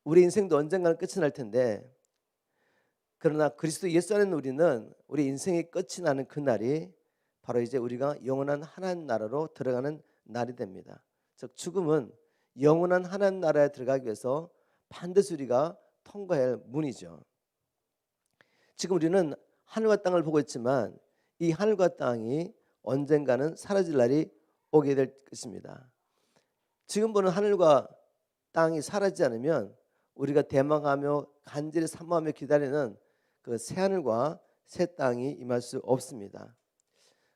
우리 인생도 언젠가는 끝이 날 텐데, 그러나 그리스도 예수 안에 있는 우리는 우리 인생의 끝이 나는 그날이 바로 이제 우리가 영원한 하나님 나라로 들어가는 날이 됩니다. 즉 죽음은 영원한 하나님 나라에 들어가기 위해서 반드시 우리가 통과해야 할 문이죠. 지금 우리는 하늘과 땅을 보고 있지만 이 하늘과 땅이 언젠가는 사라질 날이 오게 될 것입니다. 지금 보는 하늘과 땅이 사라지지 않으면 우리가 대망하며 간절히 사모하며 기다리는 그 새하늘과 새 땅이 임할 수 없습니다.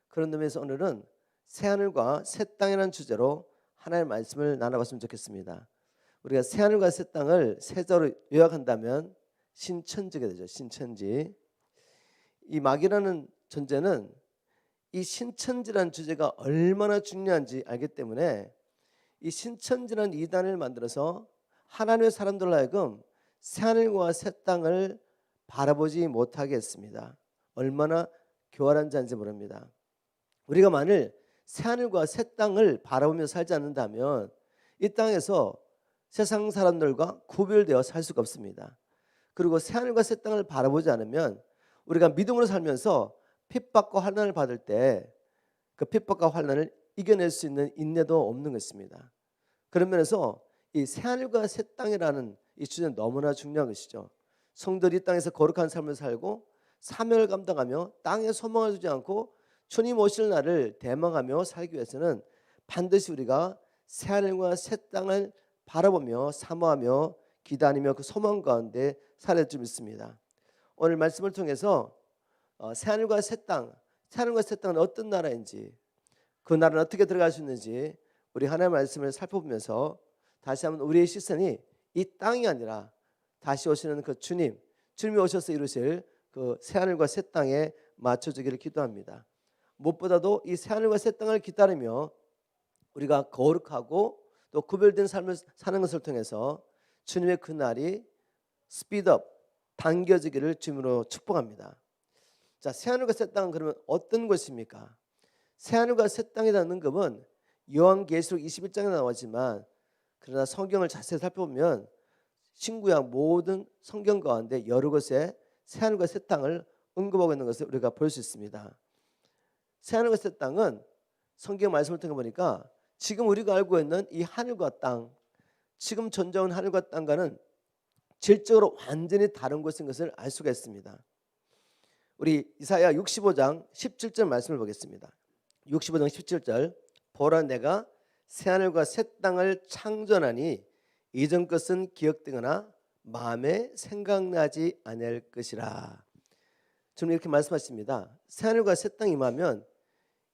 그런 의미에서 오늘은 새하늘과 새 땅이라는 주제로 하나님의 말씀을 나눠봤으면 좋겠습니다. 우리가 새하늘과 새 땅을 세자로 요약한다면 신천지가 되죠. 신천지. 이 마귀라는 존재는 이 신천지라는 주제가 얼마나 중요한지 알기 때문에 이 신천지라는 이단을 만들어서 하나님의 사람들로 하여금 새하늘과 새 땅을 바라보지 못하게 했습니다. 얼마나 교활한 자인지 모릅니다. 우리가 만일 새하늘과 새 땅을 바라보며 살지 않는다면 이 땅에서 세상 사람들과 구별되어 살 수가 없습니다. 그리고 새하늘과 새 땅을 바라보지 않으면 우리가 믿음으로 살면서 핍박과 환난을 받을 때 그 핍박과 환난을 이겨낼 수 있는 인내도 없는 것입니다. 그런 면에서 이 새하늘과 새 땅이라는 이 주제는 너무나 중요한 것이죠. 성도들이 이 땅에서 거룩한 삶을 살고 사명을 감당하며 땅에 소망을 두지 않고 주님 오실 날을 대망하며 살기 위해서는 반드시 우리가 새하늘과 새 땅을 바라보며 사모하며 기다리며 그 소망 가운데 살아야 줄 믿습니다. 오늘 말씀을 통해서 새하늘과 새 땅, 새하늘과 새 땅은 어떤 나라인지, 그 나라는 어떻게 들어갈 수 있는지 우리 하나님의 말씀을 살펴보면서 다시 한번 우리의 시선이 이 땅이 아니라 다시 오시는 그 주님이 오셔서 이루실 그 새하늘과 새 땅에 맞춰주기를 기도합니다. 무엇보다도 이 새하늘과 새 땅을 기다리며 우리가 거룩하고 또 구별된 삶을 사는 것을 통해서 주님의 그 날이 스피드업, 당겨지기를 주님으로 축복합니다. 자, 새하늘과 새 땅은 그러면 어떤 것입니까? 새하늘과 새 땅이라는 언급은 요한계시록 21장에 나오지만 그러나 성경을 자세히 살펴보면 신구약 모든 성경 가운데 여러 곳에 새하늘과 새 땅을 언급하고 있는 것을 우리가 볼 수 있습니다. 새하늘과 새 땅은 성경 말씀을 통해 보니까 지금 우리가 알고 있는 이 하늘과 땅, 지금 존재하는 하늘과 땅과는 질적으로 완전히 다른 곳인 것을 알 수가 있습니다. 우리 이사야 65장 17절 말씀을 보겠습니다. 65장 17절, 보라 내가 새하늘과 새 땅을 창조하니 이전 것은 기억되거나 마음에 생각나지 아니할 것이라. 주님 이렇게 말씀하십니다. 새하늘과 새 땅이 임하면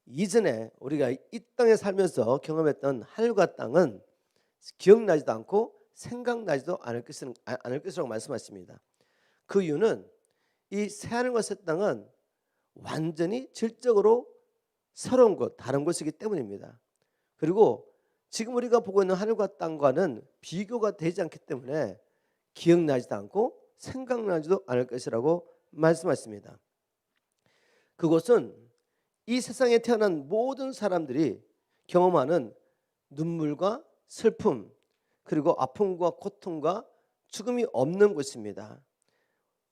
이전에 우리가 이 땅에 살면서 경험했던 하늘과 땅은 기억나지도 않고 생각나지도 않을 것이라고 말씀하십니다. 그 이유는 이 새하늘과 새 땅은 완전히 질적으로 새로운 것, 다른 것이기 때문입니다. 그리고 지금 우리가 보고 있는 하늘과 땅과는 비교가 되지 않기 때문에 기억나지도 않고 생각나지도 않을 것이라고 말씀하십니다. 그것은 이 세상에 태어난 모든 사람들이 경험하는 눈물과 슬픔, 그리고 아픔과 고통과 죽음이 없는 곳입니다.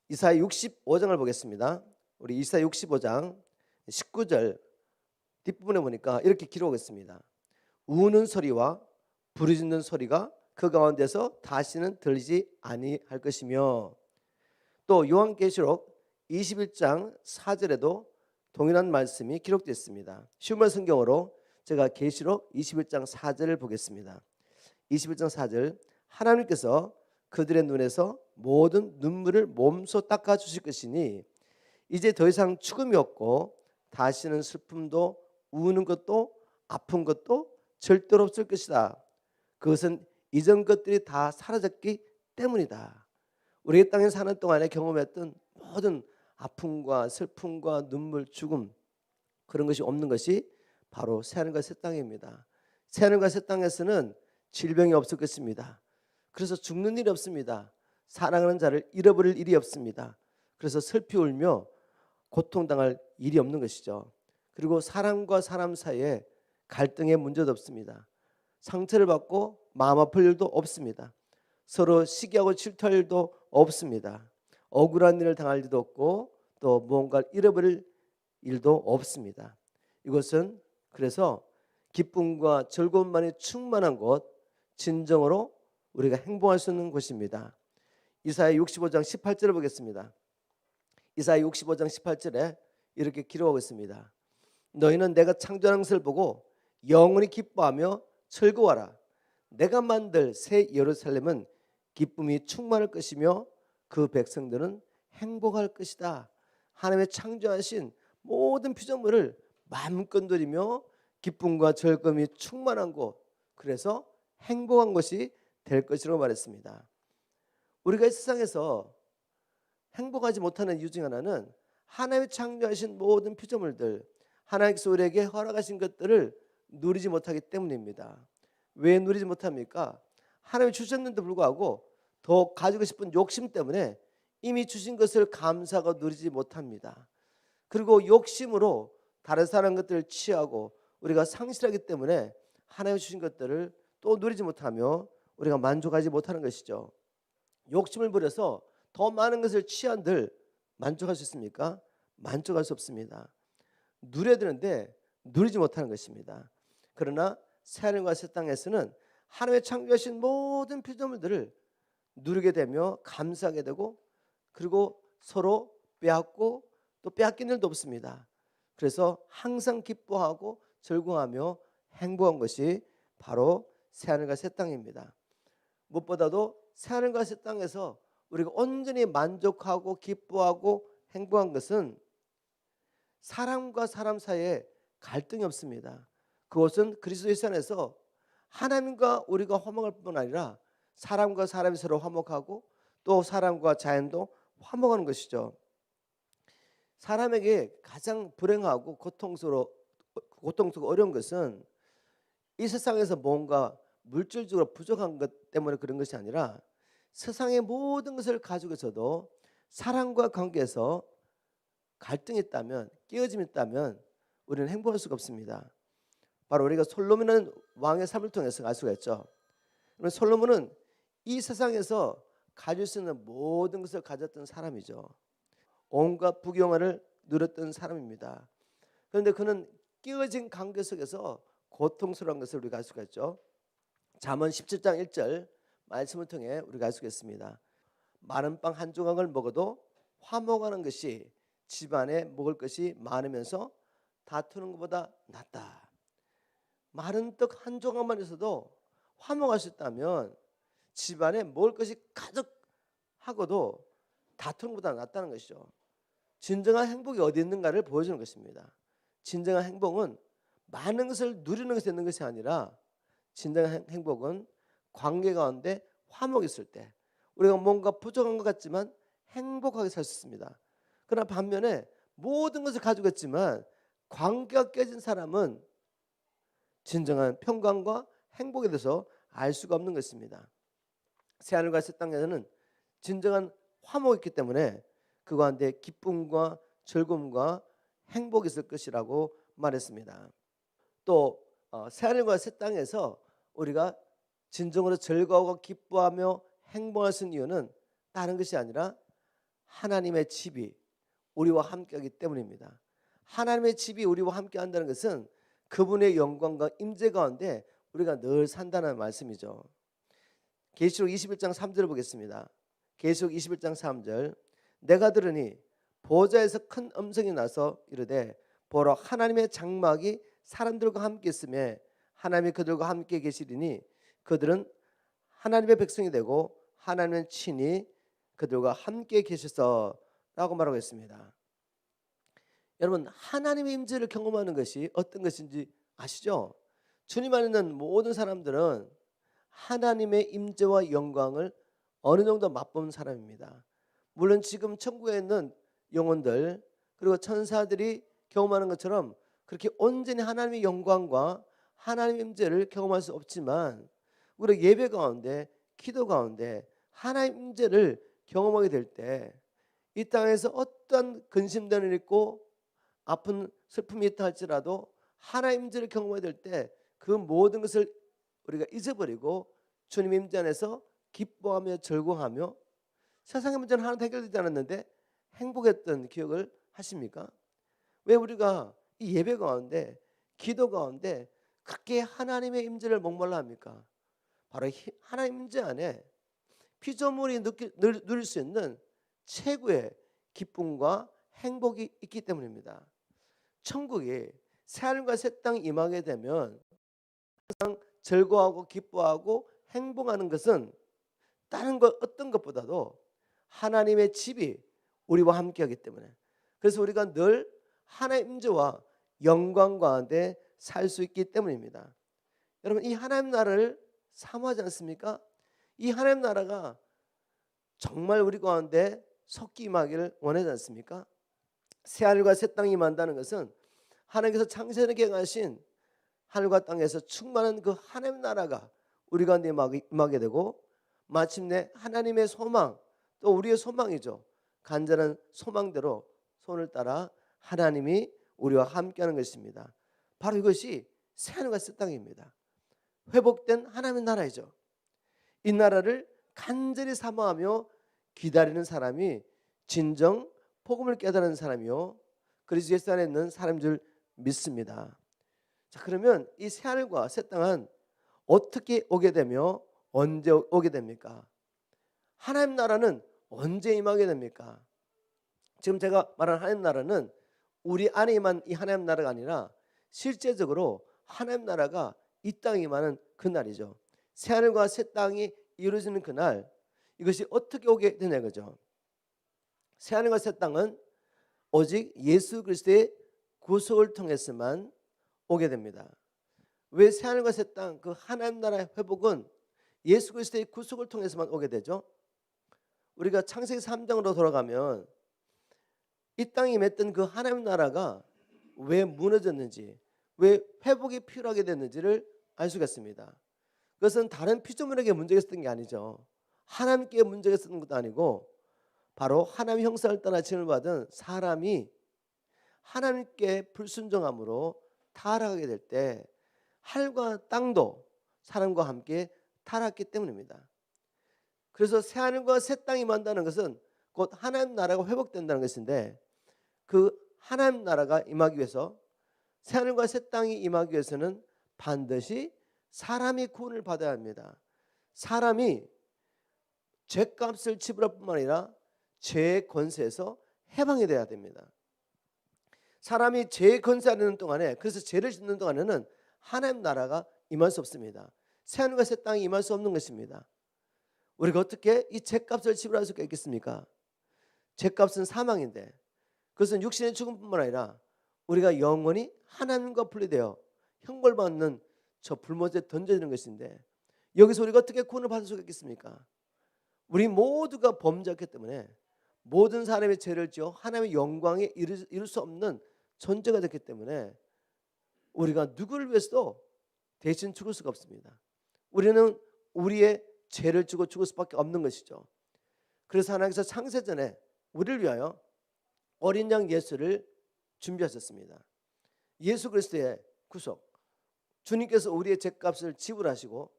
이사야 65장을 보겠습니다. 우리 이사야 65장 19절 뒷부분에 보니까 이렇게 기록하고 있습니다. 우는 소리와 부르짖는 소리가 그 가운데서 다시는 들리지 아니할 것이며, 또 요한계시록 21장 4절에도 동일한 말씀이 기록되어 있습니다. 쉬운 성경으로 제가 계시록 21장 4절을 보겠습니다. 21장 4절, 하나님께서 그들의 눈에서 모든 눈물을 몸소 닦아 주실 것이니 이제 더 이상 죽음이 없고 다시는 슬픔도 우는 것도 아픈 것도 절대로 없을 것이다. 그것은 이전 것들이 다 사라졌기 때문이다. 우리 땅에 사는 동안에 경험했던 모든 아픔과 슬픔과 눈물, 죽음, 그런 것이 없는 것이 바로 새하늘과 새 땅입니다. 새하늘과 새 땅에서는 질병이 없을 것입니다. 그래서 죽는 일이 없습니다. 사랑하는 자를 잃어버릴 일이 없습니다. 그래서 슬피 울며 고통당할 일이 없는 것이죠. 그리고 사람과 사람 사이에 갈등의 문제도 없습니다. 상처를 받고 마음 아플 일도 없습니다. 서로 시기하고 질투할 일도 없습니다. 억울한 일을 당할 일도 없고 또 무언가를 잃어버릴 일도 없습니다. 이것은 그래서 기쁨과 즐거움만이 충만한 곳, 진정으로 우리가 행복할 수 있는 곳입니다. 이사야 65장 18절을 보겠습니다. 이사야 65장 18절에 이렇게 기록하고 있습니다. 너희는 내가 창조한 것을 보고 영원히 기뻐하며 즐거워하라. 내가 만들 새 예루살렘은 기쁨이 충만할 것이며 그 백성들은 행복할 것이다. 하나님의 창조하신 모든 피조물을 마음껏 누리며 기쁨과 즐거움이 충만한 곳, 그래서 행복한 것이 될 것이라고 말했습니다. 우리가 이 세상에서 행복하지 못하는 이유 중 하나는 하나님이 창조하신 모든 피조물들, 하나님께서 우리에게 허락하신 것들을 누리지 못하기 때문입니다. 왜 누리지 못합니까? 하나님이 주셨는데도 불구하고 더 가지고 싶은 욕심 때문에 이미 주신 것을 감사하고 누리지 못합니다. 그리고 욕심으로 다른 사람 것들을 취하고 우리가 상실하기 때문에 하나님이 주신 것들을 또 누리지 못하며 우리가 만족하지 못하는 것이죠. 욕심을 부려서 더 많은 것을 취한들 만족할 수 있습니까? 만족할 수 없습니다. 누려야 되는데 누리지 못하는 것입니다. 그러나 새하늘과 새 땅에서는 하나님의 창조하신 모든 피조물들을 누리게 되며 감사하게 되고, 그리고 서로 빼앗고 또 빼앗긴 일도 없습니다. 그래서 항상 기뻐하고 즐거워하며 행복한 것이 바로 새하늘과 새 땅입니다. 무엇보다도 새하늘과 새 땅에서 우리가 온전히 만족하고 기뻐하고 행복한 것은 사람과 사람 사이에 갈등이 없습니다. 그것은 그리스도 예수 안에서 하나님과 우리가 화목할 뿐 아니라 사람과 사람이 서로 화목하고 또 사람과 자연도 화목하는 것이죠. 사람에게 가장 불행하고 고통스럽고 어려운 것은 이 세상에서 뭔가 물질적으로 부족한 것 때문에 그런 것이 아니라 세상의 모든 것을 가지고 있어도 사람과 관계에서 갈등이 있다면, 깨어짐이 있다면 우리는 행복할 수가 없습니다. 바로 우리가 솔로몬은 왕의 삶을 통해서 알 수가 있죠. 솔로몬은 이 세상에서 가질 수 있는 모든 것을 가졌던 사람이죠. 온갖 부귀영화를 누렸던 사람입니다. 그런데 그는 깨어진 관계 속에서 고통스러운 것을 우리가 알 수가 있죠. 잠언 17장 1절 말씀을 통해 우리가 알 수가 있습니다. 마른 빵 한 조각을 먹어도 화목하는 것이 집안에 먹을 것이 많으면서 다투는 것보다 낫다. 마른 떡 한 조각만 있어도 화목할 수 있다면 집안에 먹을 것이 가득하고도 다투는 것보다 낫다는 것이죠. 진정한 행복이 어디 있는가를 보여주는 것입니다. 진정한 행복은 많은 것을 누리는 것에 있는 것이 아니라 진정한 행복은 관계 가운데 화목이 있을 때 우리가 뭔가 부족한 것 같지만 행복하게 살 수 있습니다. 그러나 반면에 모든 것을 가지고 있지만 관계가 깨진 사람은 진정한 평강과 행복에 대해서 알 수가 없는 것입니다. 새하늘과 새 땅에서는 진정한 화목이 있기 때문에 그 가운데 기쁨과 즐거움과 행복이 있을 것이라고 말했습니다. 또 새하늘과 새 땅에서 우리가 진정으로 즐거워하고 기뻐하며 행복할 수 있는 이유는 다른 것이 아니라 하나님의 집이 우리와 함께하기 때문입니다. 하나님의 집이 우리와 함께한다는 것은 그분의 영광과 임재 가운데 우리가 늘 산다는 말씀이죠. 계시록 21장 3절을 보겠습니다. 계시록 21장 3절 내가 들으니 보좌에서 큰 음성이 나서 이르되 보라 하나님의 장막이 사람들과 함께 있으며 하나님이 그들과 함께 계시리니 그들은 하나님의 백성이 되고 하나님은 친히 그들과 함께 계셔서라고 말하고 있습니다. 여러분 하나님의 임재를 경험하는 것이 어떤 것인지 아시죠? 주님 안에 있는 모든 사람들은 하나님의 임재와 영광을 어느 정도 맛본 사람입니다. 물론 지금 천국에 있는 영혼들 그리고 천사들이 경험하는 것처럼 그렇게 온전히 하나님의 영광과 하나님의 임재를 경험할 수 없지만 우리 예배 가운데 기도 가운데 하나님의 임재를 경험하게 될 때 이 땅에서 어떠한 근심되는 일 있고 아픈 슬픔이 있다 할지라도 하나님의 임재를 경험하게 될 때 그 모든 것을 우리가 잊어버리고 주님의 임재 안에서 기뻐하며 즐거워하며 세상의 문제는 하나도 해결되지 않았는데 행복했던 기억을 하십니까? 왜 우리가 이 예배 가운데 기도 가운데 그렇게 하나님의 임재를 목말라 합니까? 바로 하나님 임재 안에 피조물이 누릴 수 있는 최고의 기쁨과 행복이 있기 때문입니다. 천국이 새하늘과 새 땅이 임하게 되면 항상 즐거워하고 기뻐하고 행복하는 것은 다른 것 어떤 것보다도 하나님의 집이 우리와 함께하기 때문에, 그래서 우리가 늘 하나님 임재와 영광 가운데 살 수 있기 때문입니다. 여러분, 이 하나님 나라를 사모하지 않습니까? 이 하나님 나라가 정말 우리 가운데 속히 임하기를 원하지 않습니까? 새하늘과 새 땅이 임한다는 것은 하나님께서 창세전에 계획하신 하늘과 땅에서 충만한 그 하나님 나라가 우리 가운데 임하게 되고, 마침내 하나님의 소망, 또 우리의 소망이죠. 간절한 소망대로 손을 따라 하나님이 우리와 함께하는 것입니다. 바로 이것이 새하늘과 새 땅입니다. 회복된 하나님의 나라이죠. 이 나라를 간절히 사모하며 기다리는 사람이 진정 복음을 깨달은 사람이요 그리스도 예수 안에 있는 사람인 줄 믿습니다. 자, 그러면 이 새하늘과 새 땅은 어떻게 오게 되며 언제 오게 됩니까? 하나님 나라는 언제 임하게 됩니까? 지금 제가 말한 하나님 나라는 우리 안에 임한 이 하나님 나라가 아니라 실제적으로 하나님 나라가 이 땅에 임하는 그날이죠. 새하늘과 새 땅이 이루어지는 그날, 이것이 어떻게 오게 되냐 그죠? 새하늘과 새 땅은 오직 예수 그리스도의 구속을 통해서만 오게 됩니다. 왜 새하늘과 새 땅, 그 하나님 나라의 회복은 예수 그리스도의 구속을 통해서만 오게 되죠? 우리가 창세기 3장으로 돌아가면 이 땅에 맺던 그 하나님 나라가 왜 무너졌는지, 왜 회복이 필요하게 됐는지를 알 수가 있습니다. 그것은 다른 피조물에게 문제가 있었던 게 아니죠. 하나님께 문제가 있었던 것도 아니고, 바로 하나님의 형상을 따라 지음을 받은 사람이 하나님께 불순종함으로 타락하게 될 때 하늘과 땅도 사람과 함께 타락했기 때문입니다. 그래서 새하늘과 새 땅이 임한다는 것은 곧 하나님 나라가 회복된다는 것인데, 그 하나님 나라가 임하기 위해서, 새하늘과 새 땅이 임하기 위해서는 반드시 사람이 구원을 받아야 합니다. 사람이 죄값을 지불할 뿐만 아니라 죄의 권세에서 해방이 돼야 됩니다. 사람이 죄의 권세 안에 있는 동안에, 그래서 죄를 짓는 동안에는 하나님 나라가 임할 수 없습니다. 새하늘과 새 땅이 임할 수 없는 것입니다. 우리가 어떻게 이 죄값을 지불할 수가 있겠습니까? 죄값은 사망인데, 그것은 육신의 죽음뿐만 아니라 우리가 영원히 하나님과 분리되어 형벌받는 저 불못에 던져지는 것인데, 여기서 우리가 어떻게 구원을 받을 수가 있겠습니까? 우리 모두가 범죄했기 때문에 모든 사람의 죄를 지어 하나님의 영광에 이룰 수 없는 존재가 됐기 때문에 우리가 누구를 위해서도 대신 죽을 수가 없습니다. 우리는 우리의 죄를 지고 죽을 수밖에 없는 것이죠. 그래서 하나님께서 창세전에 우리를 위하여 어린 양 예수를 준비하셨습니다. 예수 그리스도의 구속, 주님께서 우리의 죄값을 지불하시고,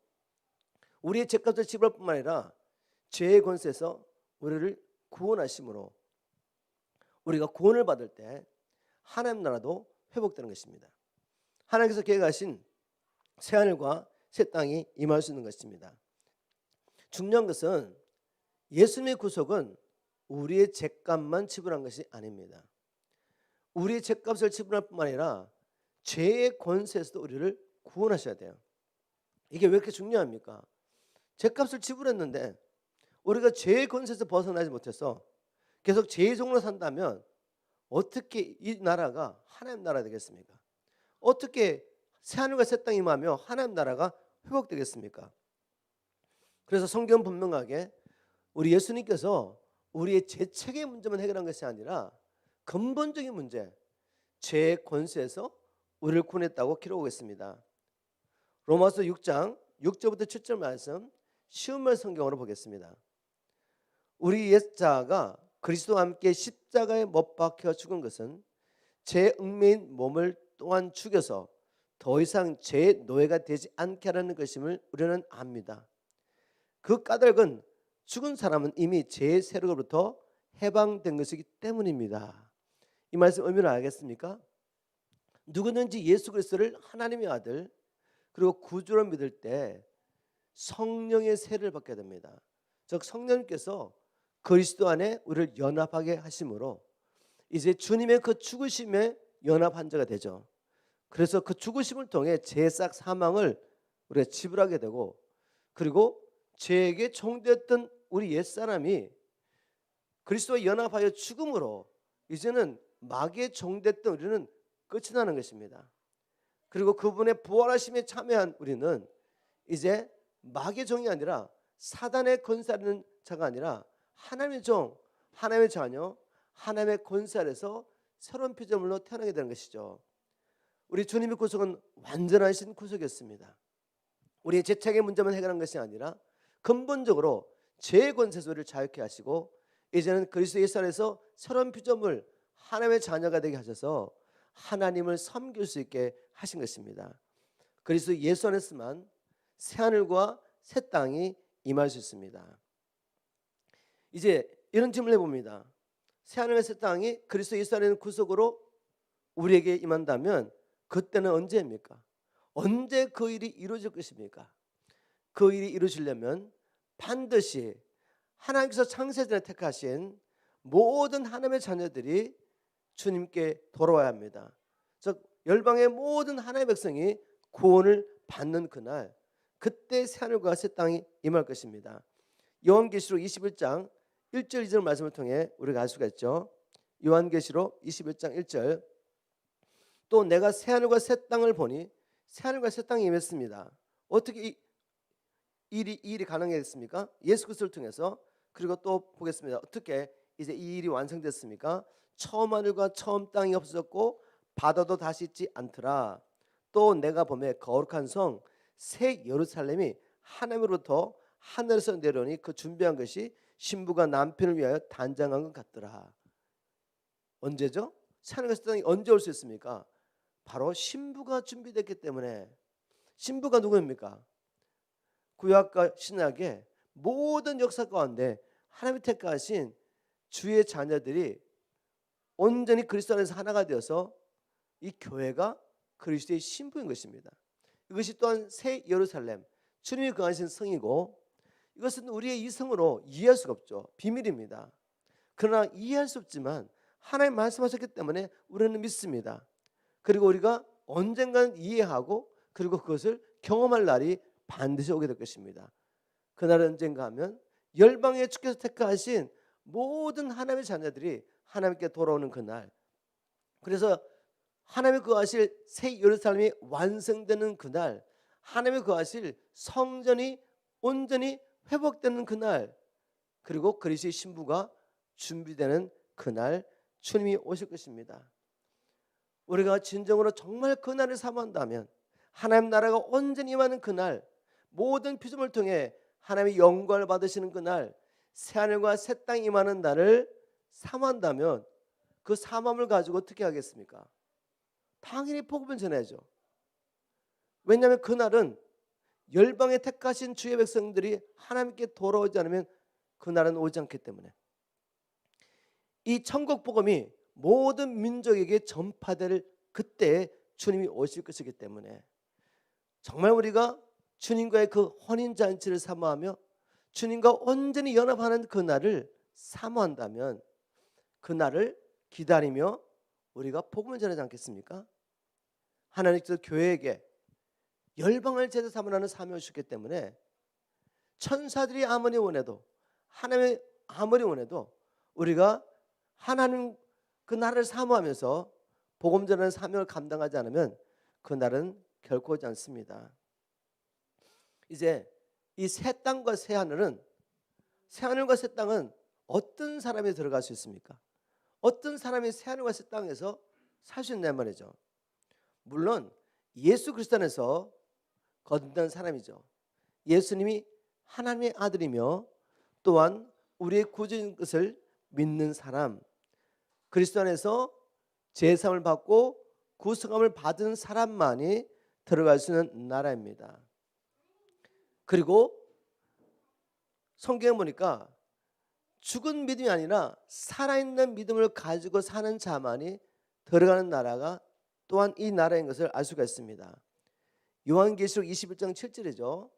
우리의 죄값을 지불할 뿐만 아니라 죄의 권세에서 우리를 구원하심으로 우리가 구원을 받을 때 하나님 나라도 회복되는 것입니다. 하나님께서 계획하신 새하늘과 새 땅이 임할 수 있는 것입니다. 중요한 것은 예수님의 구속은 우리의 죄값만 지불한 것이 아닙니다. 우리의 죄값을 지불할 뿐만 아니라 죄의 권세에서도 우리를 구원하셔야 돼요. 이게 왜 이렇게 중요합니까? 죄값을 지불했는데 우리가 죄의 권세에서 벗어나지 못해서 계속 죄의 종으로 산다면 어떻게 이 나라가 하나님 나라 되겠습니까? 어떻게 새하늘과 새 땅이 임하며 하나님 나라가 회복되겠습니까? 그래서 성경은 분명하게 우리 예수님께서 우리의 죄책의 문제만 해결한 것이 아니라 근본적인 문제, 죄의 권세에서 우리를 구원했다고 기록하고 있습니다. 로마서 6장 6절부터 7절 말씀 쉬운 말 성경으로 보겠습니다. 우리 옛자가 그리스도와 함께 십자가에 못 박혀 죽은 것은 제 얽매인 몸을 또한 죽여서 더 이상 죄의 노예가 되지 않게 하라는 것임을 우리는 압니다. 그 까닭은 죽은 사람은 이미 죄의 세력으로부터 해방된 것이기 때문입니다. 이 말씀 의미를 알겠습니까? 누구든지 예수 그리스도를 하나님의 아들 그리고 구주로 믿을 때 성령의 세를 받게 됩니다. 즉 성령님께서 그리스도 안에 우리를 연합하게 하심으로 이제 주님의 그 죽으심에 연합한 자가 되죠. 그래서 그 죽으심을 통해 죄싹 사망을 우리가 지불하게 되고, 그리고 죄에게 종되었던 우리 옛사람이 그리스도와 연합하여 죽음으로 이제는 마귀의 종됐던 우리는 끝이 나는 것입니다. 그리고 그분의 부활하심에 참여한 우리는 이제 마귀의 종이 아니라 사단의 권세하는 자가 아니라 하나님의 종, 하나님의 자녀, 하나님의 권세 아래서 새로운 피조물로 태어나게 되는 것이죠. 우리 주님의 구속은 완전하신 구속이었습니다. 우리의 죄책의 문제만 해결한 것이 아니라 근본적으로 죄의 권세에서 우리를 자유케 하시고 이제는 그리스도 예수 안에서 새로운 피조물, 하나님의 자녀가 되게 하셔서 하나님을 섬길 수 있게 하신 것입니다. 그리스도 예수 안에서만 새하늘과 새 땅이 임할 수 있습니다. 이제 이런 질문을 해봅니다. 새하늘과 새 땅이 그리스도 예수 안에 있는 구속으로 우리에게 임한다면 그때는 언제입니까? 언제 그 일이 이루어질 것입니까? 그 일이 이루어지려면 반드시 하나님께서 창세전에 택하신 모든 하나님의 자녀들이 주님께 돌아와야 합니다. 즉 열방의 모든 하나님의 백성이 구원을 받는 그날, 그때 새하늘과 새 땅이 임할 것입니다. 요한계시록 21장 1절 2절 말씀을 통해 우리가 알 수가 있죠. 요한계시록 21장 1절 또 내가 새하늘과 새 땅을 보니 새하늘과 새 땅이 임했습니다. 어떻게 이 일이 가능했습니까? 예수 그리스도를 통해서. 그리고 또 보겠습니다. 어떻게 이제 이 일이 완성됐습니까? 처음 하늘과 처음 땅이 없어졌고 바다도 다시 있지 않더라. 또 내가 보매 거룩한 성 새 예루살렘이 하나님으로부터 하늘에서 내려오니 그 준비한 것이 신부가 남편을 위하여 단장한 것 같더라. 언제죠? 새하늘과 새 땅이 언제 올 수 있습니까? 바로 신부가 준비됐기 때문에. 신부가 누구입니까? 구약과 신약의 모든 역사 가운데 하나님이 택하신 주의 자녀들이 온전히 그리스도 안에서 하나가 되어서 이 교회가 그리스도의 신부인 것입니다. 이것이 또한 새 예루살렘, 주님이 거하신 성이고, 이것은 우리의 이성으로 이해할 수가 없죠. 비밀입니다. 그러나 이해할 수 없지만 하나님 말씀하셨기 때문에 우리는 믿습니다. 그리고 우리가 언젠가는 이해하고 그리고 그것을 경험할 날이 반드시 오게 될 것입니다. 그날은 언젠가 하면 열방의 주께서 택하신 모든 하나님의 자녀들이 하나님께 돌아오는 그날, 그래서 하나님이 거하실 새 예루살렘이 완성되는 그날, 하나님이 거하실 성전이 온전히 회복되는 그날, 그리고 그리스도의 신부가 준비되는 그날 주님이 오실 것입니다. 우리가 진정으로 정말 그날을 사모한다면 하나님 나라가 온전히 임하는 그날, 모든 피조물을 통해 하나님의 영광을 받으시는 그날, 새하늘과 새 땅이 임하는 날을 사모한다면 그 사모함을 가지고 어떻게 하겠습니까? 당연히 복음을 전해야죠. 왜냐하면 그날은 열방에 택하신 주의 백성들이 하나님께 돌아오지 않으면 그날은 오지 않기 때문에. 이 천국 복음이 모든 민족에게 전파될 그때 주님이 오실 것이기 때문에 정말 우리가 주님과의 그 혼인잔치를 사모하며 주님과 온전히 연합하는 그날을 사모한다면 그날을 기다리며 우리가 복음을 전하지 않겠습니까? 하나님께서 교회에게 열방을 제자 삼으라는 사명을 주셨기 때문에 천사들이 아무리 원해도, 하나님이 아무리 원해도 우리가 하나님 그 나라를 사모하면서 복음 전하는 사명을 감당하지 않으면 그날은 결코 오지 않습니다. 이제 이 새 땅과 새 하늘은, 새 하늘과 새 땅은 어떤 사람이 들어갈 수 있습니까? 어떤 사람이 새 하늘과 새 땅에서 살 수 있냐 말이죠. 물론 예수 그리스도 안에서 거듭난 사람이죠. 예수님이 하나님의 아들이며 또한 우리의 구주인 것을 믿는 사람, 그리스도 안에서 제사함을 받고 구속함을 받은 사람만이 들어갈 수 있는 나라입니다. 그리고 성경에 보니까 죽은 믿음이 아니라 살아있는 믿음을 가지고 사는 자만이 들어가는 나라가 또한 이 나라인 것을 알 수가 있습니다. 요한계시록 21장 7절이죠.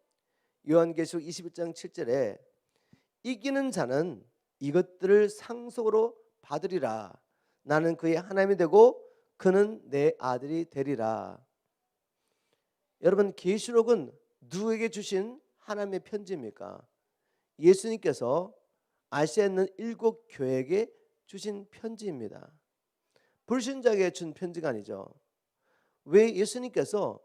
요한계시록 21장 7절에 이기는 자는 이것들을 상속으로 받으리라. 나는 그의 하나님이 되고 그는 내 아들이 되리라. 여러분, 계시록은 누구에게 주신 하나님의 편지입니까? 예수님께서 아시아에 있는 7 교회에게 주신 편지입니다. 불신자에게 준 편지가 아니죠. 왜 예수님께서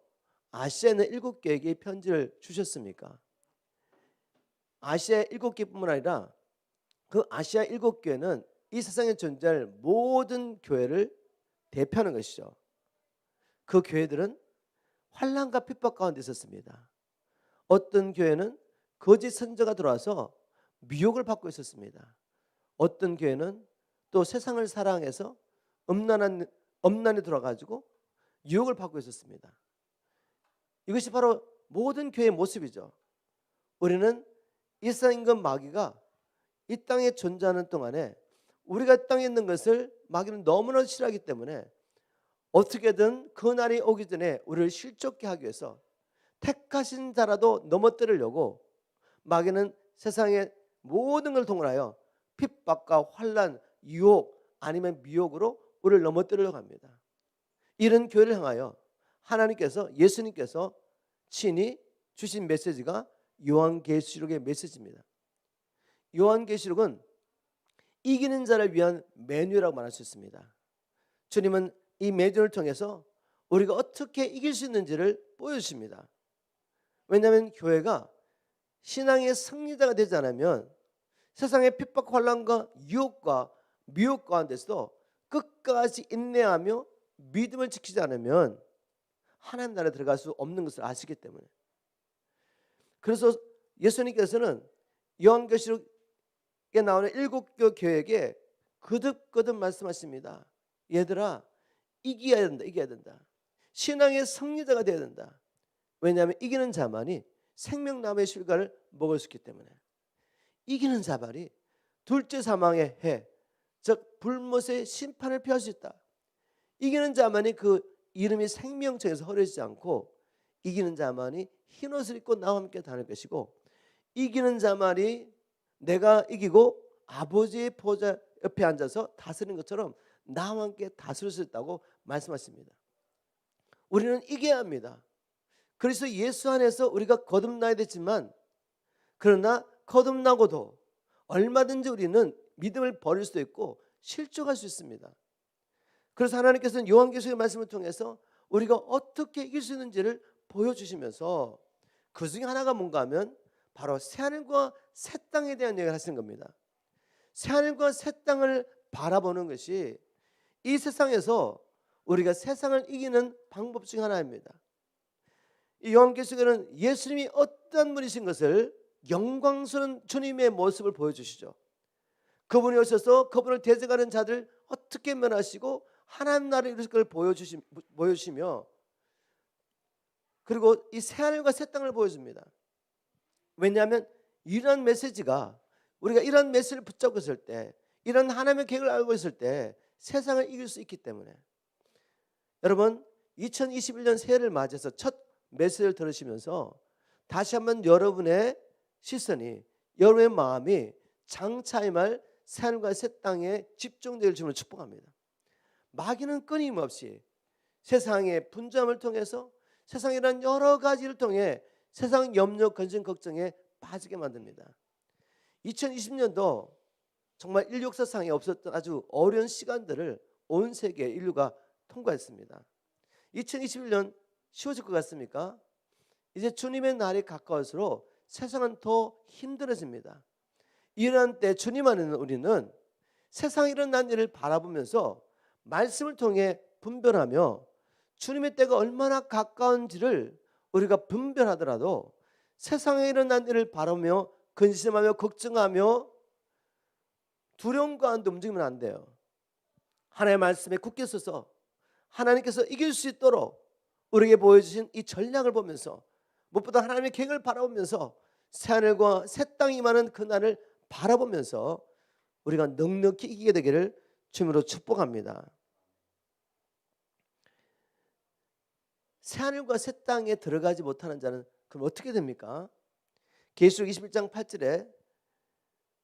아시아에 있는 7 교회에게 편지를 주셨습니까? 아시아 7교뿐만 아니라 그 아시아 7교회는 이 세상에 존재할 모든 교회를 대표하는 것이죠. 그 교회들은 환난과 핍박 가운데 있었습니다. 어떤 교회는 거짓 선지자가 들어와서 미혹을 받고 있었습니다. 어떤 교회는 또 세상을 사랑해서 엄난에 들어가지고 유혹을 받고 있었습니다. 이것이 바로 모든 교회의 모습이죠. 우리는 이 세상 임금 마귀가 이 땅에 존재하는 동안에 우리가 이 땅에 있는 것을 마귀는 너무나 싫어하기 때문에 어떻게든 그 날이 오기 전에 우리를 실족케 하기 위해서 택하신 자라도 넘어뜨리려고 마귀는 세상의 모든 걸 동원하여 핍박과 환난, 유혹 아니면 미혹으로 우리를 넘어뜨리려고 합니다. 이런 교회를 향하여 하나님께서 예수님께서 친히 주신 메시지가 요한계시록의 메시지입니다. 요한계시록은 이기는 자를 위한 매뉴얼이라고 말할 수 있습니다. 주님은 이 매뉴얼을 통해서 우리가 어떻게 이길 수 있는지를 보여주십니다. 왜냐하면 교회가 신앙의 승리자가 되지 않으면 세상의 핍박, 환난과 유혹과 미혹 가운데서도 끝까지 인내하며 믿음을 지키지 않으면 하나님 나라에 들어갈 수 없는 것을 아시기 때문에, 그래서 예수님께서는 요한계시록에 나오는 7 교회에게 거듭거듭 말씀하십니다. 얘들아, 이겨야 된다. 이겨야 된다. 신앙의 승리자가 되어야 된다. 왜냐하면 이기는 자만이 생명나무의 실과를 먹을 수 있기 때문에. 이기는 자만이 둘째 사망의 해, 즉 불못의 심판을 피할 수 있다. 이기는 자만이 그 이름이 생명책에서 허려지지 않고, 이기는 자만이 흰옷을 입고 나와 함께 다닐 것이고, 이기는 자만이 내가 이기고 아버지의 보좌 옆에 앉아서 다스리는 것처럼 나와 함께 다스릴 수 있다고 말씀하십니다. 우리는 이겨야 합니다. 그래서 예수 안에서 우리가 거듭나야 되지만, 그러나 거듭나고도 얼마든지 우리는 믿음을 버릴 수도 있고 실족할 수 있습니다. 그래서 하나님께서는 요한계시록의 말씀을 통해서 우리가 어떻게 이길 수 있는지를 보여주시면서 그 중에 하나가 뭔가 하면 바로 새하늘과 새 땅에 대한 얘기를 하시는 겁니다. 새하늘과 새 땅을 바라보는 것이 이 세상에서 우리가 세상을 이기는 방법 중 하나입니다. 이 요한계시록에는 예수님이 어떤 분이신 것을, 영광스러운 주님의 모습을 보여주시죠. 그분이 오셔서 그분을 대적하는 자들 어떻게 면하시고 하나님 나라를 이루실 걸 보여주시며, 그리고 이 새하늘과 새 땅을 보여줍니다. 왜냐하면 이런 메시지가, 우리가 이런 메시지를 붙잡고 있을 때, 이런 하나님의 계획을 알고 있을 때 세상을 이길 수 있기 때문에. 여러분, 2021년 새해를 맞이해서 첫 메시지를 들으시면서 다시 한번 여러분의 시선이, 여러분의 마음이 장차 임할 새하늘과 새 땅에 집중될 줄을 축복합니다. 마귀는 끊임없이 세상의 분점을 통해서, 세상이란 여러 가지를 통해 세상 염려, 근심, 걱정에 빠지게 만듭니다. 2020년도 정말 인류 역사상에 없었던 아주 어려운 시간들을 온 세계 인류가 통과했습니다. 2021년 쉬워질 것 같습니까? 이제 주님의 날이 가까울수록 세상은 더 힘들어집니다. 이런 때 주님 안에 있는 우리는 세상에 일어난 일을 바라보면서 말씀을 통해 분별하며 주님의 때가 얼마나 가까운지를 우리가 분별하더라도 세상에 일어난 일을 바라보며 근심하며 걱정하며 두려움 가운데 움직이면 안 돼요. 하나님의 말씀에 굳게 서서 하나님께서 이길 수 있도록 우리에게 보여주신 이 전략을 보면서, 무엇보다 하나님의 계획을 바라보면서 새하늘과 새 땅이 임하는 그날을 바라보면서 우리가 넉넉히 이기게 되기를 주님으로 축복합니다. 새하늘과 새 땅에 들어가지 못하는 자는 그럼 어떻게 됩니까? 계시록 21장 8절에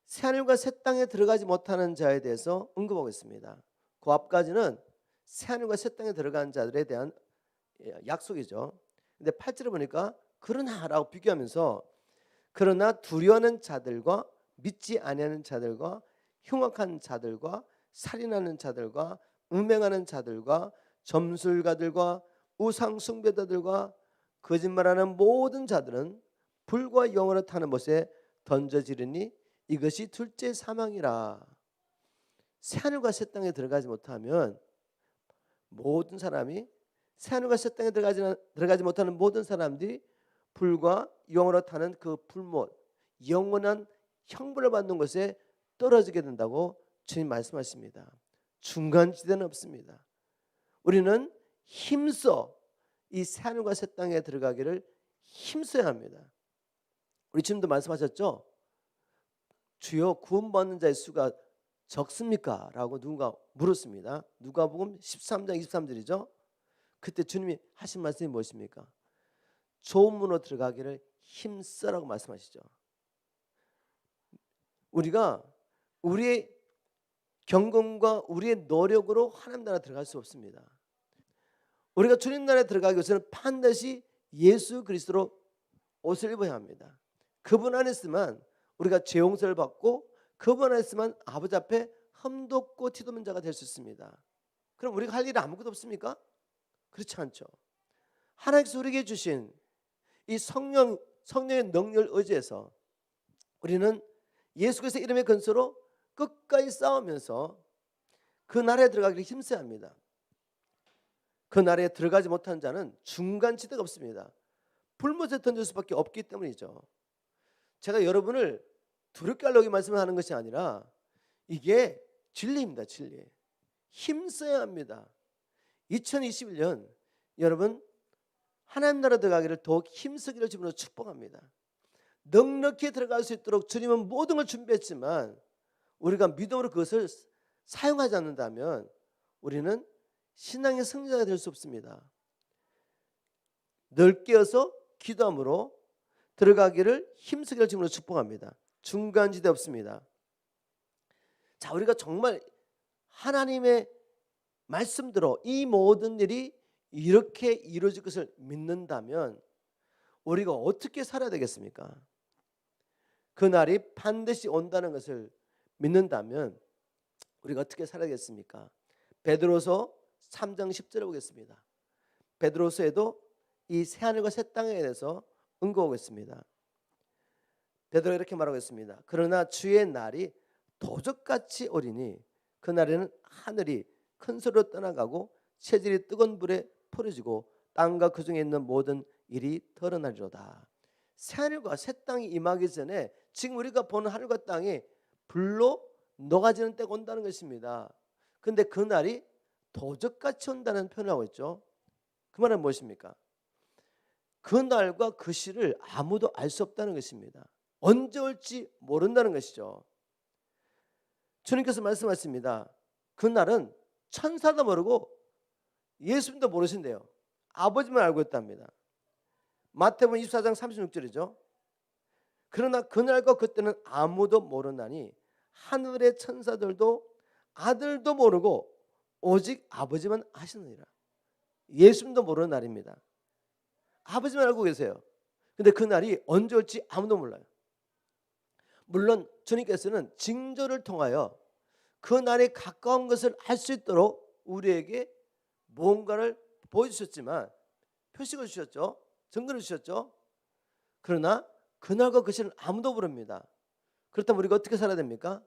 새하늘과 새 땅에 들어가지 못하는 자에 대해서 언급하고 있습니다. 그 앞까지는 새하늘과 새 땅에 들어간 자들에 대한 약속이죠. 근데 8절에 보니까 그러나라고 비교하면서 그러나 두려워하는 자들과 믿지 아니하는 자들과 흉악한 자들과 살인하는 자들과 음행하는 자들과 점술가들과 우상 숭배자들과 거짓말하는 모든 자들은 불과 영으로 타는 못에 던져지르니 이것이 둘째 사망이라. 새하늘과 새 땅에 들어가지 못하면 모든 사람이 새하늘과 새 땅에 들어가지 못하는 모든 사람들이 불과 영으로 타는 그 불못, 영원한 형벌을 받는 것에 떨어지게 된다고 주님 말씀하십니다. 중간지대는 없습니다. 우리는 힘써 이 새하늘과 새 땅에 들어가기를 힘써야 합니다. 우리 주님도 말씀하셨죠. 주여 구원받는 자의 수가 적습니까? 라고 누군가 물었습니다. 누가복음 13장 23절이죠. 그때 주님이 하신 말씀이 무엇입니까? 좋은 문으로 들어가기를 힘써라고 말씀하시죠. 우리가 우리의 경건과 우리의 노력으로 하나님 나라에 들어갈 수 없습니다. 우리가 주님 나라에 들어가기 위해서는 반드시 예수 그리스도로 옷을 입어야 합니다. 그분 안에 있으면 우리가 죄 용서를 받고 그분 안에 있으면 아버지 앞에 흠도 없고 티도 없는 자가 될 수 있습니다. 그럼 우리가 할 일이 아무것도 없습니까? 그렇지 않죠. 하나님께서 우리에게 주신 이 성령의 능력을 의지해서 우리는 예수 그리스도의 이름의 근소로 끝까지 싸우면서 그 나라에 들어가기를 힘써야 합니다. 그 나라에 들어가지 못한 자는 중간지대가 없습니다. 불못에 던질 수밖에 없기 때문이죠. 제가 여러분을 두렵게 하려고 말씀을 하는 것이 아니라 이게 진리입니다. 진리. 힘써야 합니다. 2021년 여러분 하나님 나라 들어가기를 더욱 힘쓰기를 주님으로 축복합니다. 넉넉히 들어갈 수 있도록 주님은 모든 걸 준비했지만 우리가 믿음으로 그것을 사용하지 않는다면 우리는 신앙의 승자가 될 수 없습니다. 늘 깨어서 기도함으로 들어가기를 힘쓰기를 주님으로 축복합니다. 중간지대 없습니다. 자, 우리가 정말 하나님의 말씀대로 이 모든 일이 이렇게 이루어질 것을 믿는다면 우리가 어떻게 살아야 되겠습니까? 그 날이 반드시 온다는 것을 믿는다면 우리가 어떻게 살아야겠습니까? 베드로서 3장 10절을 보겠습니다. 베드로서에도 이 새하늘과 새 땅에 대해서 언급하고 있습니다. 베드로가 이렇게 말하고 있습니다. 그러나 주의 날이 도적같이 오리니 그날에는 하늘이 큰 소리로 떠나가고 체질이 뜨거운 불에 풀어지고 땅과 그 중에 있는 모든 일이 드러나리로다. 새하늘과 새 땅이 임하기 전에 지금 우리가 보는 하늘과 땅이 불로 녹아지는 때가 온다는 것입니다. 그런데 그 날이 도적같이 온다는 표현을 하고 있죠. 그 말은 무엇입니까? 그 날과 그 시를 아무도 알 수 없다는 것입니다. 언제 올지 모른다는 것이죠. 주님께서 말씀하십니다. 그 날은 천사도 모르고 예수님도 모르신대요. 아버지만 알고 있답니다. 마태복음 24장 36절이죠. 그러나 그날과 그때는 아무도 모르나니 하늘의 천사들도 아들도 모르고 오직 아버지만 아시느니라. 예수님도 모르는 날입니다. 아버지만 알고 계세요. 근데 그 날이 언제 올지 아무도 몰라요. 물론 주님께서는 징조를 통하여 그 날에 가까운 것을 알 수 있도록 우리에게 무언가를 보여주셨지만 표식을 주셨죠. 증거를 주셨죠. 그러나 그날과 그 시는 아무도 모릅니다. 그렇다면 우리가 어떻게 살아야 됩니까?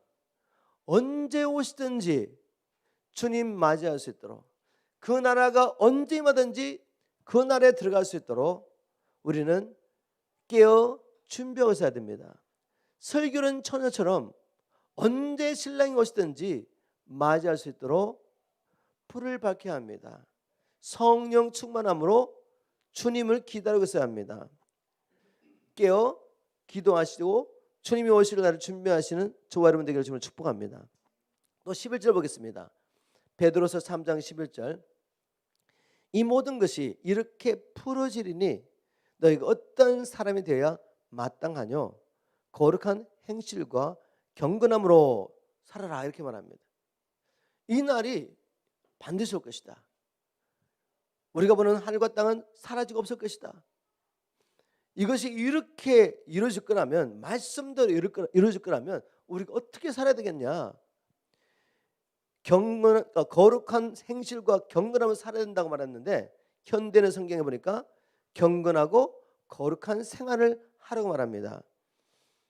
언제 오시든지 주님 맞이할 수 있도록 그 나라가 언제 임하든지 그 나라에 들어갈 수 있도록 우리는 깨어 준비하고 있어야 됩니다. 설교는 처녀처럼 언제 신랑이 오시든지 맞이할 수 있도록 불을 밝혀야 합니다. 성령 충만함으로 주님을 기다리고 있어야 합니다. 깨어 기도하시고 주님이 오실 날을 준비하시는 저와 여러분 되기를 주님으로 축복합니다. 또 11절 보겠습니다. 베드로서 3장 11절. 이 모든 것이 이렇게 풀어지리니 너희가 어떤 사람이 되어야 마땅하뇨? 거룩한 행실과 경건함으로 살아라, 이렇게 말합니다. 이 날이 반드시 올 것이다. 우리가 보는 하늘과 땅은 사라지고 없을 것이다. 이것이 이렇게 이루어질 거라면, 말씀대로 이루어질 거라면 우리가 어떻게 살아야 되겠냐? 거룩한 행실과 경건함을 살아야 된다고 말했는데, 현대는 성경에 보니까 경건하고 거룩한 생활을 하라고 말합니다.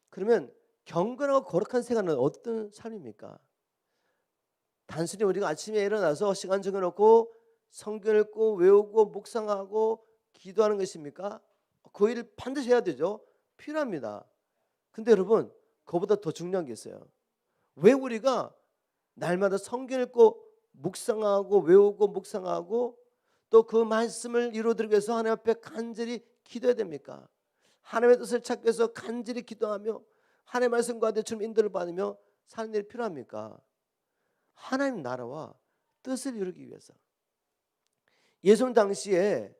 그러면 경건하고 거룩한 생활은 어떤 삶입니까? 단순히 우리가 아침에 일어나서 시간 정해놓고 성경을 읽고 외우고 묵상하고 기도하는 것입니까? 그 일을 반드시 해야 되죠. 필요합니다. 근데 여러분, 그보다 더 중요한 게 있어요. 왜 우리가 날마다 성경 읽고 묵상하고 외우고 묵상하고 또 그 말씀을 이루어드리기 위해서 하나님 앞에 간절히 기도해야 됩니까? 하나님의 뜻을 찾기 위해서 간절히 기도하며 하나님의 말씀과 주님 인도를 받으며 사는 일이 필요합니까? 하나님 나라와 뜻을 이루기 위해서. 예수님 당시에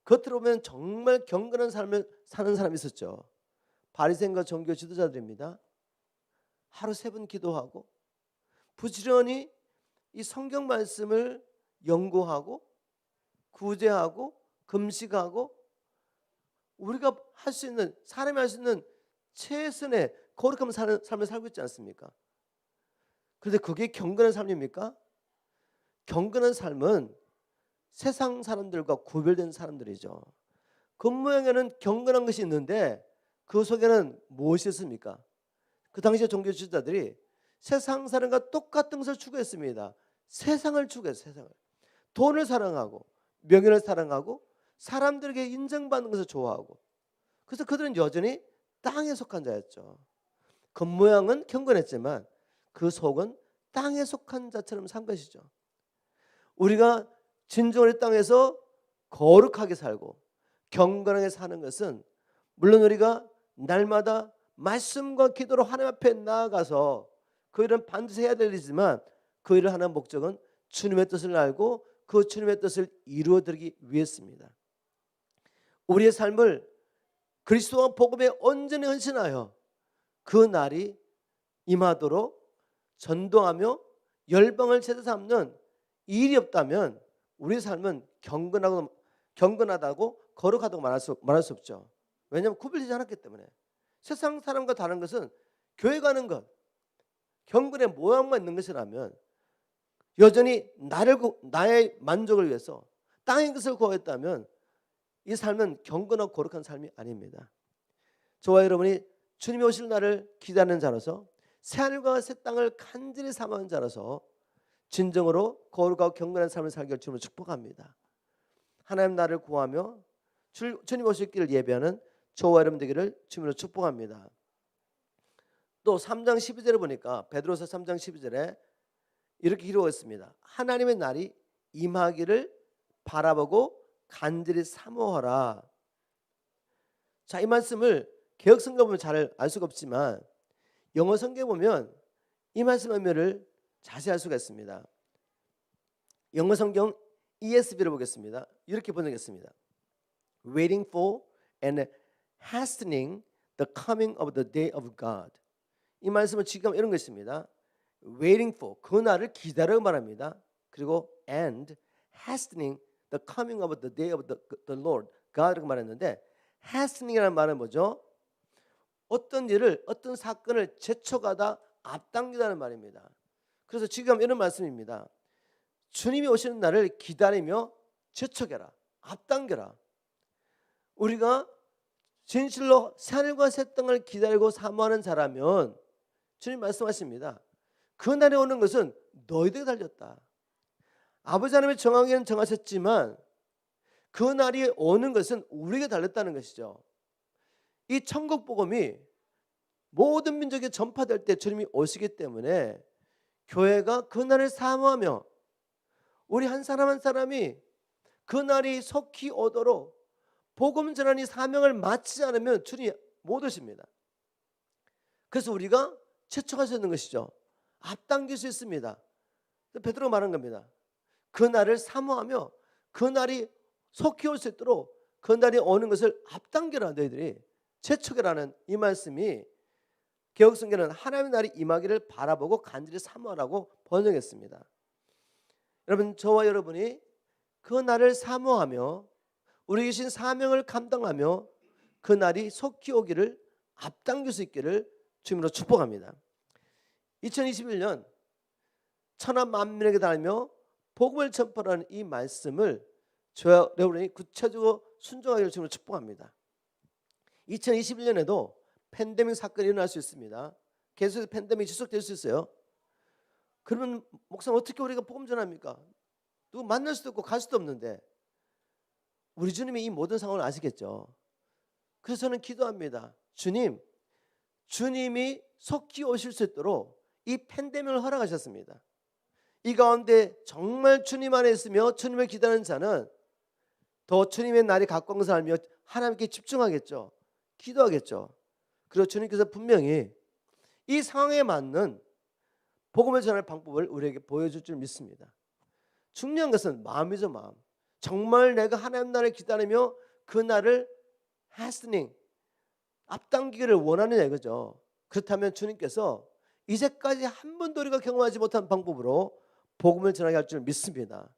겉으로 보면 정말 경건한 삶을 사는 사람이 있었죠. 바리새인과 종교 지도자들입니다. 하루 3번 기도하고 부지런히 이 성경 말씀을 연구하고 구제하고 금식하고 우리가 할 수 있는, 사람이 할 수 있는 최선의 거룩한 삶을 살고 있지 않습니까? 그런데 그게 경건한 삶입니까? 경건한 삶은 세상 사람들과 구별된 사람들이죠. 겉모양에는 경건한 것이 있는데 그 속에는 무엇이 있습니까? 그 당시에 종교 지도자들이 세상 사람과 똑같은 것을 추구했습니다. 세상을 추구했어요. 세상을. 돈을 사랑하고 명예를 사랑하고 사람들에게 인정받는 것을 좋아하고, 그래서 그들은 여전히 땅에 속한 자였죠. 겉모양은 경건했지만 그 속은 땅에 속한 자처럼 산 것이죠. 우리가 진정으로 땅에서 거룩하게 살고 경건하게 사는 것은 물론 우리가 날마다 말씀과 기도로 하나님 앞에 나아가서 그 일은 반드시 해야 될 일이지만, 그 일을 하는 목적은 주님의 뜻을 알고 그 주님의 뜻을 이루어드리기 위해서입니다. 우리의 삶을 그리스도와 복음에 온전히 헌신하여 그 날이 임하도록 전도하며 열방을 제자 삼는 일이 없다면 우리의 삶은 경건하다고 거룩하다고 말할 수 없죠. 왜냐하면 구별되지 않았기 때문에. 세상 사람과 다른 것은 교회 가는 것, 경건의 모양만 있는 것이라면 여전히 나의 만족을 위해서 땅의 것을 구하였다면 이 삶은 경건하고 거룩한 삶이 아닙니다. 저와 여러분이 주님이 오실 날을 기다리는 자로서 새하늘과 새 땅을 간절히 사모하는 자로서 진정으로 거룩하고 경건한 삶을 살기를 주님으로 축복합니다. 하나님 나를 구하며 주님 오실 길을 예배하는 저와 여러분 되기를 주님으로 축복합니다. 또 3장 12절에 보니까 베드로서 3장 12절에 이렇게 기록했습니다. 하나님의 날이 임하기를 바라보고 간절히 사모하라. 자, 이 말씀을 개역 성경 보면 잘 알 수가 없지만 영어 성경 보면 이 말씀 의미를 자세히 알 수가 있습니다. 영어 성경 ESV를 보겠습니다. 이렇게 번역했습니다. Waiting for and hastening the coming of the day of God. 이 말씀은 지금 이런 것입니다. Waiting for, 그 날을 기다려 말합니다. 그리고 and hastening the coming of the day of the Lord God라고 말했는데, hastening이라는 말은 뭐죠? 어떤 일을, 어떤 사건을 재촉하다 앞당기다는 말입니다. 그래서 지금 이런 말씀입니다. 주님이 오시는 날을 기다리며 재촉해라, 앞당겨라. 우리가 진실로 새하늘과 새 땅을 기다리고 사모하는 자라면 주님 말씀하십니다. 그 날이 오는 것은 너희들이 달렸다. 아버지 하나님이 정하기는 정하셨지만 그 날이 오는 것은 우리에게 달렸다는 것이죠. 이 천국 복음이 모든 민족에 전파될 때 주님이 오시기 때문에 교회가 그 날을 사모하며 우리 한 사람 한 사람이 그 날이 속히 오도록 복음 전하니 사명을 마치지 않으면 주님이 못 오십니다. 그래서 우리가 최초가 되는 것이죠. 앞당길 수 있습니다. 베드로가 말한 겁니다. 그 날을 사모하며 그 날이 속히 올 수 있도록 그 날이 오는 것을 앞당겨라 너희들이 최초라는 이 말씀이 개혁성경은 하나님의 날이 임하기를 바라보고 간절히 사모하라고 번역했습니다. 여러분, 저와 여러분이 그 날을 사모하며 우리 계신 사명을 감당하며 그 날이 속히 오기를 앞당길 수 있기를 주님으로 축복합니다. 2021년 천하 만민에게 달며 복음을 전파하는 이 말씀을 저와 여러분이 구체적으로 순종하기를 주님으로 축복합니다. 2021년에도 팬데믹 사건이 일어날 수 있습니다. 계속 팬데믹이 지속될 수 있어요. 그러면 목사님 어떻게 우리가 복음 전합니까? 누구 만날 수도 없고 갈 수도 없는데 우리 주님이 이 모든 상황을 아시겠죠. 그래서 저는 기도합니다. 주님이 속히 오실 수 있도록 이 팬데믹을 허락하셨습니다. 이 가운데 정말 주님 안에 있으며 주님을 기다리는 자는 더 주님의 날이 가까운 것을 알며 하나님께 집중하겠죠. 기도하겠죠. 그리고 주님께서 분명히 이 상황에 맞는 복음을 전할 방법을 우리에게 보여줄 줄 믿습니다. 중요한 것은 마음이죠. 마음. 정말 내가 하나님 나라를 기다리며 그 날을 hastening 앞당기기를 원하느냐 이거죠. 그렇다면 주님께서 이제까지 한 번도 우리가 경험하지 못한 방법으로 복음을 전하게 할 줄 믿습니다.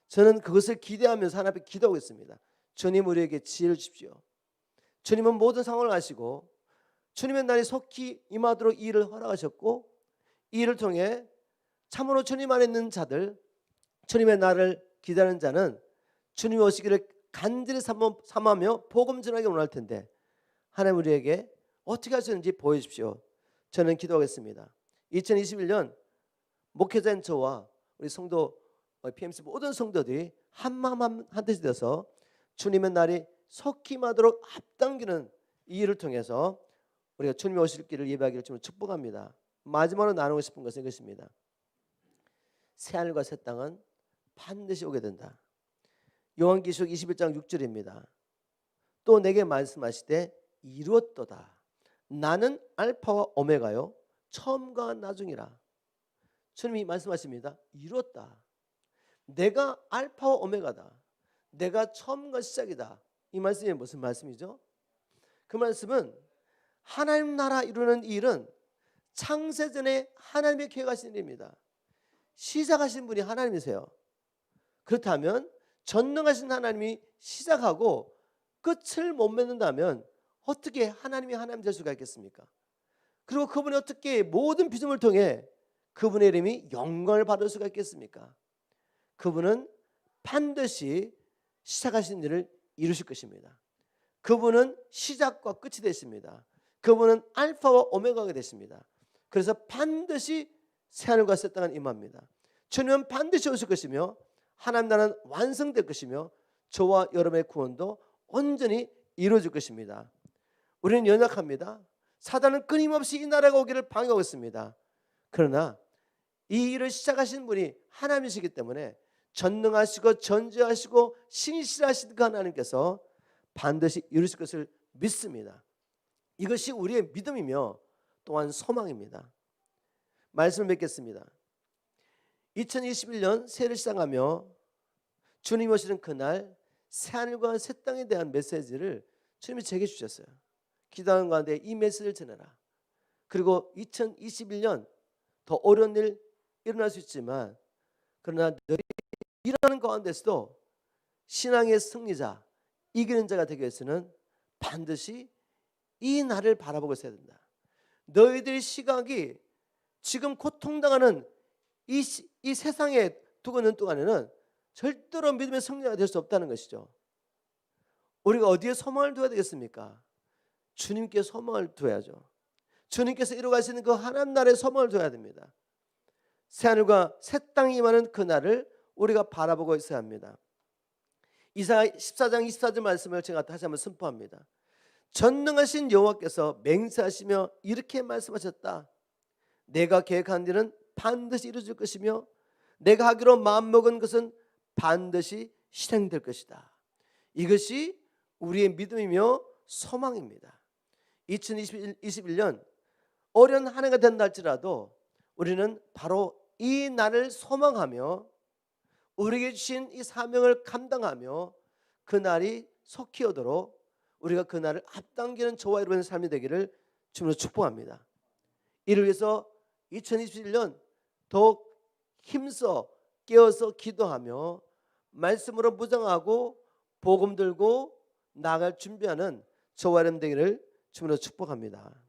저는 그것을 기대하면서 하나님 앞에 기도하고 있습니다. 주님 우리에게 지혜를 주십시오. 주님은 모든 상황을 아시고 주님의 날이 속히 임하도록 이 일을 허락하셨고 이 일을 통해 참으로 주님 안에 있는 자들 주님의 날을 기다리는 자는 주님 오시기를 간절히 삼하며 복음 전하기 원할 텐데 하나님 우리에게 어떻게 하시는지 보여주십시오. 저는 기도하겠습니다. 2021년 목회자인 저와 우리 성도 PMC 모든 성도들이 한마음 한뜻이 되어서 주님의 날이 속히 임하도록 앞당기는 이 일을 통해서 우리가 주님이 오실 길을 예배하기를 주님을 축복합니다. 마지막으로 나누고 싶은 것은 이것입니다. 새하늘과 새 땅은 반드시 오게 된다. 요한계시록 21장 6절입니다. 또 내게 말씀하시되 이루었도다. 나는 알파와 오메가요 처음과 나중이라. 주님이 말씀하십니다. 이루었다. 내가 알파와 오메가다. 내가 처음과 시작이다. 이 말씀이 무슨 말씀이죠? 그 말씀은 하나님 나라 이루는 일은 창세전에 하나님의 계획하신 일입니다. 시작하신 분이 하나님이세요. 그렇다면 전능하신 하나님이 시작하고 끝을 못 맺는다면 어떻게 하나님이 하나님 될 수가 있겠습니까? 그리고 그분이 어떻게 모든 비전을 통해 그분의 이름이 영광을 받을 수가 있겠습니까? 그분은 반드시 시작하신 일을 이루실 것입니다. 그분은 시작과 끝이 되십니다. 그분은 알파와 오메가가 되십니다. 그래서 반드시 새하늘과 새 땅은 임합니다. 주님은 반드시 오실 것이며 하나님 나라는 완성될 것이며 저와 여러분의 구원도 온전히 이루어질 것입니다. 우리는 연약합니다. 사단은 끊임없이 이 나라가 오기를 방해하고 있습니다. 그러나 이 일을 시작하신 분이 하나님이시기 때문에 전능하시고 전지하시고 신실하신 그 하나님께서 반드시 이루실 것을 믿습니다. 이것이 우리의 믿음이며 또한 소망입니다. 말씀을 맺겠습니다. 2021년 새해를 시작하며 주님이 오시는 그날 새하늘과 새 땅에 대한 메시지를 주님이 제게 주셨어요. 기도하는 가운데 이 메시지를 전해라. 그리고 2021년 더 어려운 일 일어날 수 있지만 그러나 너희 일하는 가운데서도 신앙의 승리자 이기는 자가 되기 위해서는 반드시 이 날을 바라보고 있어야 된다. 너희들의 시각이 지금 고통당하는 이 세상에 두고 있는 동안에는 절대로 믿음의 승리가 될 수 없다는 것이죠. 우리가 어디에 소망을 둬야 되겠습니까? 주님께 소망을 둬야죠. 주님께서 이루어가시는 그 하나님 나라에 소망을 둬야 됩니다. 새하늘과 새 땅이 임하는 그 날을 우리가 바라보고 있어야 합니다. 이사야 14장 24절 말씀을 제가 다시 한번 선포합니다. 전능하신 여호와께서 맹세하시며 이렇게 말씀하셨다. 내가 계획한 일은 반드시 이루어질 것이며 내가 하기로 마음먹은 것은 반드시 실행될 것이다. 이것이 우리의 믿음이며 소망입니다. 2021년 어려운 한 해가 된다 할지라도 우리는 바로 이 날을 소망하며 우리에게 주신 이 사명을 감당하며 그 날이 속히 오도록 우리가 그 날을 앞당기는 저와 여러분의 삶이 되기를 주님으로 축복합니다. 이를 위해서 2021년 더욱 힘써 깨어서 기도하며 말씀으로 무장하고 복음 들고 나아갈 준비하는 저와 여러분 되기를 주님으로 축복합니다.